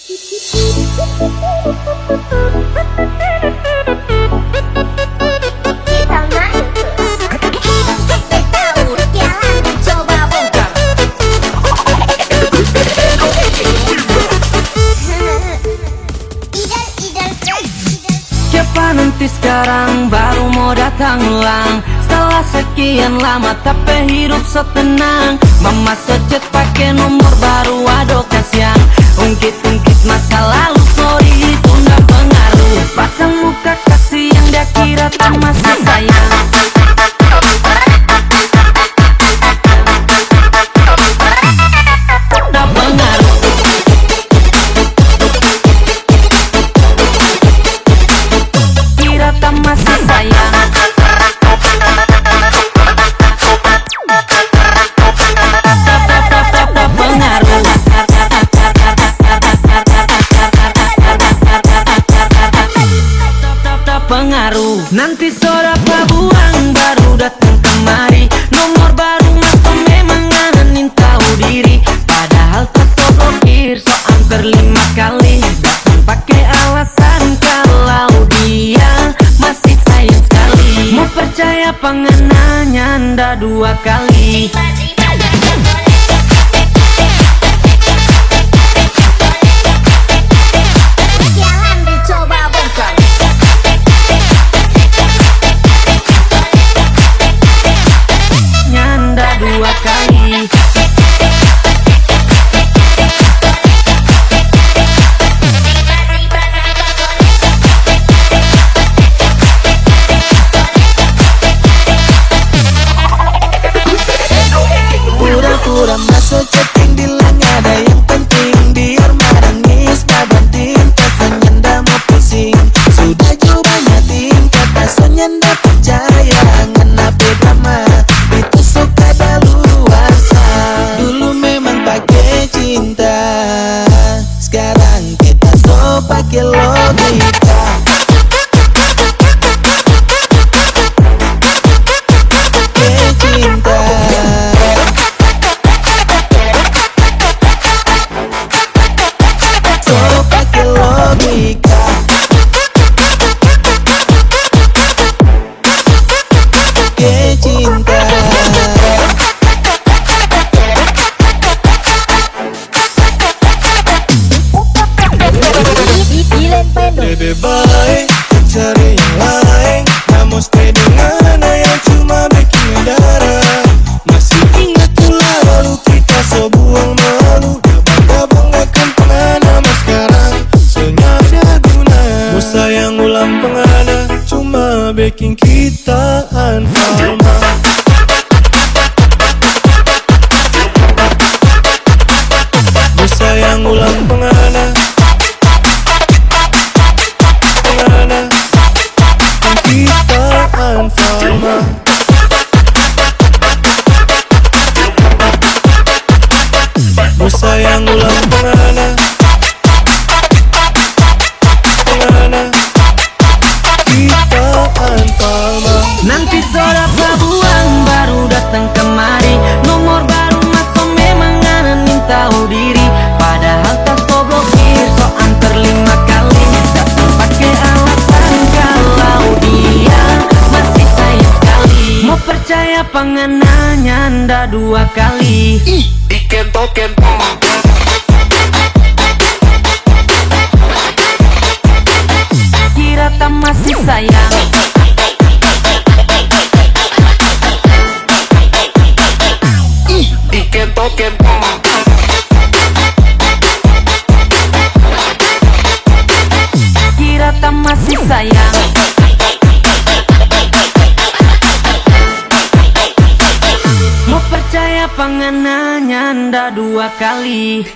Siapa nanti sekarang baru mau datang ulang? Setelah sekian lama tapi hidup so tenang. Mama secet pakai nomor baru, aduh kasihan. Ungkit-ungkit masa lalu, sorry itu nggak pengaruh. Pasang muka kasih yang dia kira tak masih sayang. Nggak pengaruh. Kira tak masih sayang. Pengaruh. Nanti sore buang baru datang kemari. Nomor baru masuk memang nganenin tahu diri. Padahal tak so blokir, so hampir 5 kali. Datang pakai alasan kalau dia masih sayang sekali. Mau percaya pengenanya ndak 2 kali. Pura-pura masuk chatting bilang ada yang penting. Biar marangis nabantin rasanya ndak mau pusing. Sudah coba nyatin kata soalnya ndak percaya. Ngenape drama itu suka daluarsa. Dulu memang pakai cinta, sekarang kita so pakai logika. Pakai cinta, pakai logika. Pakai cinta, baby bye, cari yang lain. Kamu stay dengan yang cuma bikin darah. Masih ingat pula lalu kita so buang malu. Gabung akan pengana mas sekarang senyada guna. Mau sayang ulang pengana cuma bikin kita unfollow. Mau sayang ulang pengana, pengana kita unfollow. Mau sayang ulang pengana, pengana kita unfollow. Nanti sore buang baru datang kemari. Nomor baru masuk memang nganenin tahu diri. Padahal tak so blokir, so hampir 5 kali. Datang pakai alasan kalau dia masih sayang sekali. Mau percaya pengenanya ndak 2 kali. Kento Kira tak masih sayang. Kira tak masih sayang. Mau percaya pengenanya ndak 2 kali.